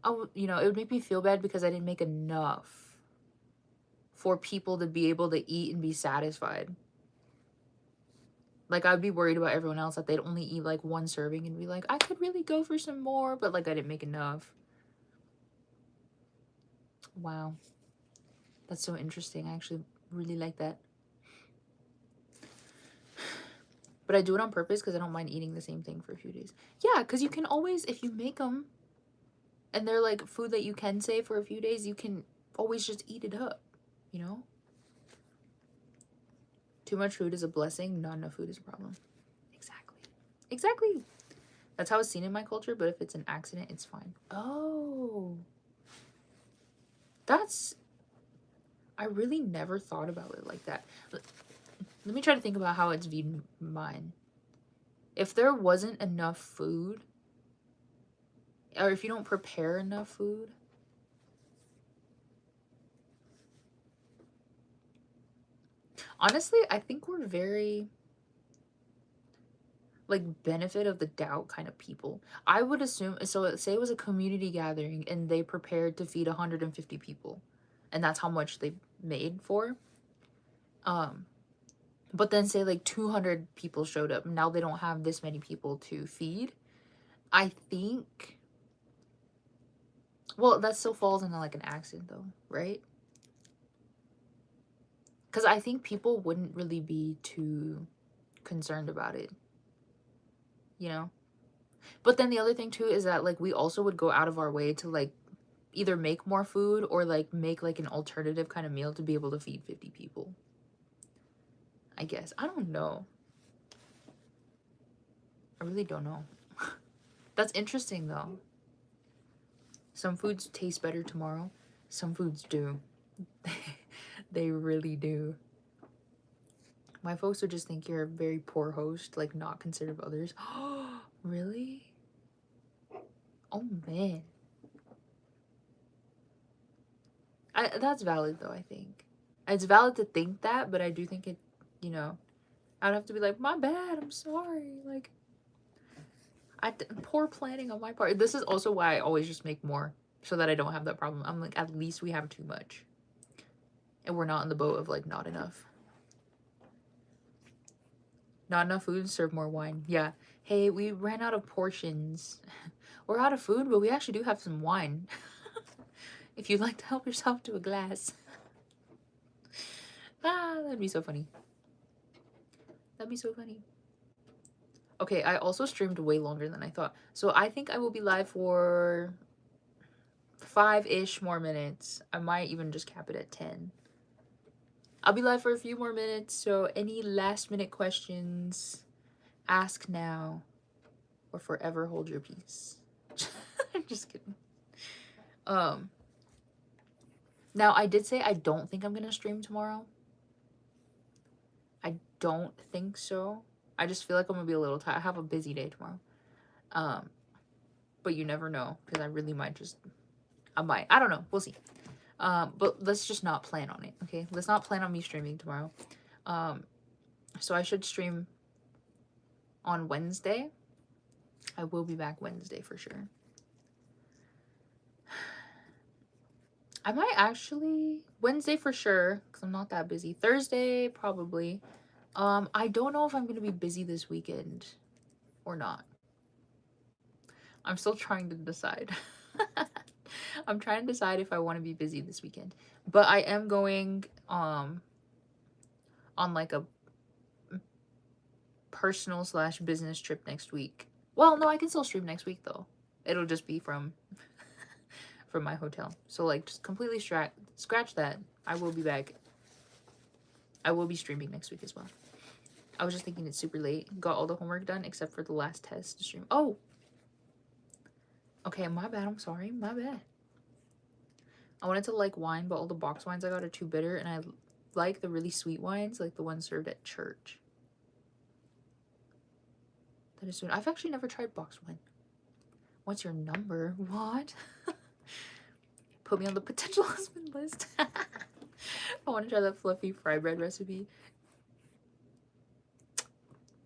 [SPEAKER 1] oh, you know, it would make me feel bad because I didn't make enough for people to be able to eat and be satisfied. Like, I'd be worried about everyone else, that they'd only eat like one serving and be like, I could really go for some more, but like I didn't make enough. Wow. That's so interesting. I actually really like that. But I do it on purpose because I don't mind eating the same thing for a few days. Yeah, because you can always, if you make them and they're like food that you can save for a few days, you can always just eat it up, you know? Too much food is a blessing, not enough food is a problem. Exactly. Exactly. That's how it's seen in my culture, but if it's an accident, it's fine. Oh. That's... I really never thought about it like that. Let me try to think about how it's viewed in mine. If there wasn't enough food, or if you don't prepare enough food, honestly, I think we're very, like, benefit of the doubt kind of people. I would assume, so say it was a community gathering and they prepared to feed 150 people, and that's how much they made for. But then say like 200 people showed up, and now they don't have this many people to feed. I think, well, that still falls into like an accident though, right? Because I think people wouldn't really be too concerned about it, you know? But then the other thing too is that like we also would go out of our way to like either make more food or like make like an alternative kind of meal to be able to feed 50 people. I guess. I don't know. I really don't know. That's interesting though. Some foods taste better tomorrow. Some foods do. They really do. My folks would just think you're a very poor host, like not considerate of others. Really? Oh man. That's valid though, I think. It's valid to think that, but I do think it, you know, I'd have to be like, my bad, I'm sorry. Like, poor planning on my part. This is also why I always just make more so that I don't have that problem. I'm like, at least we have too much. And we're not in the boat of like, not enough. Not enough food, serve more wine. Yeah. Hey, we ran out of portions. We're out of food, but we actually do have some wine. If you'd like to help yourself to a glass. That'd be so funny. That'd be so funny. Okay, I also streamed way longer than I thought. So I think I will be live for 5-ish more minutes. I might even just cap it at 10. I'll be live for a few more minutes, so any last minute questions, ask now or forever hold your peace. I'm just kidding. Now I did say I don't think I'm gonna stream tomorrow. I don't think so. I just feel like I'm gonna be a little tired. I have a busy day tomorrow. But you never know, because I really might just, I don't know, we'll see. But let's just not plan on it, okay? Let's not plan on me streaming tomorrow. So I should stream on Wednesday. I will be back Wednesday for sure. I might actually, Wednesday for sure, because I'm not that busy. Thursday, probably. I don't know if I'm going to be busy this weekend or not. I'm still trying to decide. I'm trying to decide if I want to be busy this weekend. But I am going on like a personal / business trip next week. Well, no, I can still stream next week though. It'll just be from my hotel. So like just completely scratch that. I will be back. I will be streaming next week as well. I was just thinking it's super late. Got all the homework done except for the last test to stream. Oh! Okay, my bad. I'm sorry. My bad. I wanted to like wine, but all the box wines I got are too bitter, and I like the really sweet wines, like the ones served at church. That is soon. I've actually never tried box wine. What's your number? What? Put me on the potential husband list. I want to try that fluffy fry bread recipe.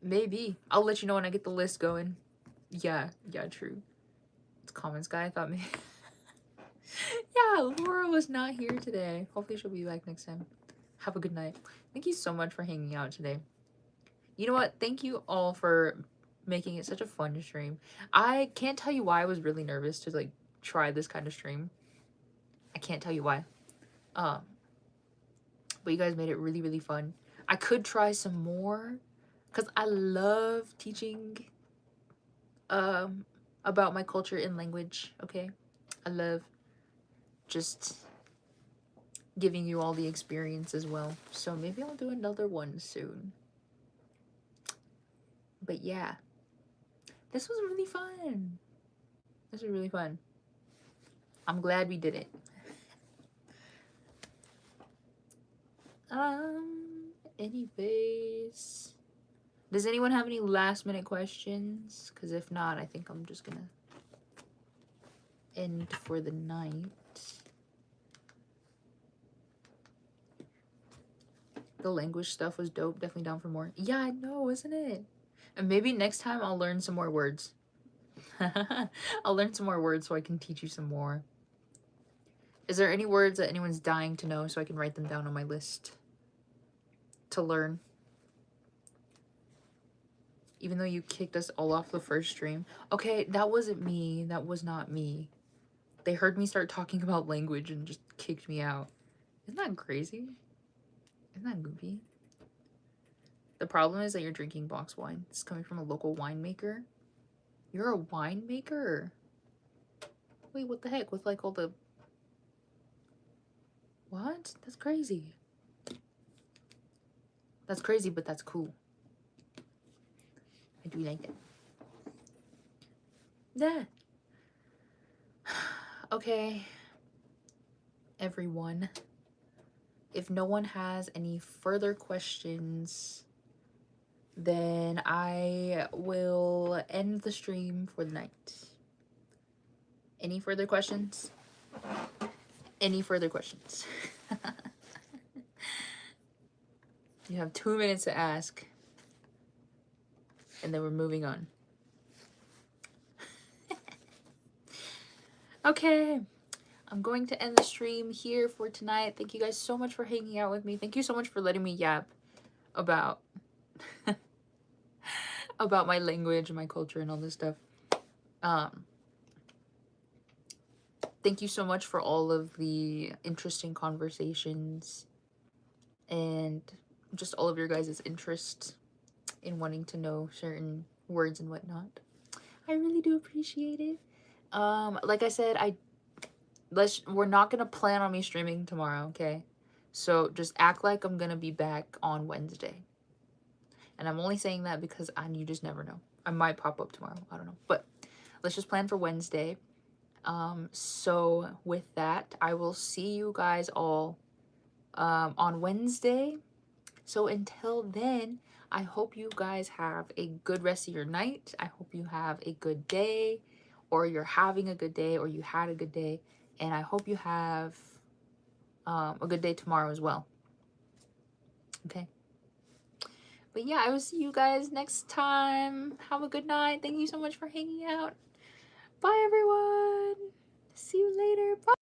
[SPEAKER 1] Maybe. I'll let you know when I get the list going. Yeah, true. It's comments guy. I thought maybe. Yeah, Laura was not here today. Hopefully she'll be back next time. Have a good night. Thank you so much for hanging out today. You know what? Thank you all for making it such a fun stream. I can't tell you why I was really nervous to like try this kind of stream. I can't tell you why. But you guys made it really, really fun. I could try some more because I love teaching about my culture and language, okay? I love just giving you all the experience as well. So maybe I'll do another one soon. But yeah, this was really fun. This was really fun. I'm glad we did it. Anyways, does anyone have any last minute questions? Because if not, I think I'm just gonna end for the night. The language stuff was dope. Definitely down for more. Yeah, I know, isn't it? And maybe next time I'll learn some more words. I'll learn some more words so I can teach you some more. Is there any words that anyone's dying to know so I can write them down on my list to learn? Even though you kicked us all off the first stream. Okay, that wasn't me. That was not me. They heard me start talking about language and just kicked me out. Isn't that crazy? Isn't that goofy? The problem is that you're drinking box wine. It's coming from a local winemaker. You're a winemaker? Wait, what the heck? With like all the... What? That's crazy. That's crazy, but that's cool. I do like that. Yeah. Okay, everyone. If no one has any further questions, then I will end the stream for the night. Any further questions? Any further questions? You have 2 minutes to ask, and then we're moving on. Okay, I'm going to end the stream here for tonight. Thank you guys so much for hanging out with me. Thank you so much for letting me yap about about my language and my culture and all this stuff. Thank you so much for all of the interesting conversations and just all of your guys' interest in wanting to know certain words and whatnot. I really do appreciate it. Like I said, we're not gonna plan on me streaming tomorrow, okay? So just act like I'm gonna be back on Wednesday. And I'm only saying that because you just never know. I might pop up tomorrow. I don't know. But let's just plan for Wednesday. So with that, I will see you guys all on Wednesday. So until then, I hope you guys have a good rest of your night. I hope you have a good day, or you're having a good day, or you had a good day. And I hope you have a good day tomorrow as well. Okay. But yeah, I will see you guys next time. Have a good night. Thank you so much for hanging out. Bye, everyone. See you later. Bye.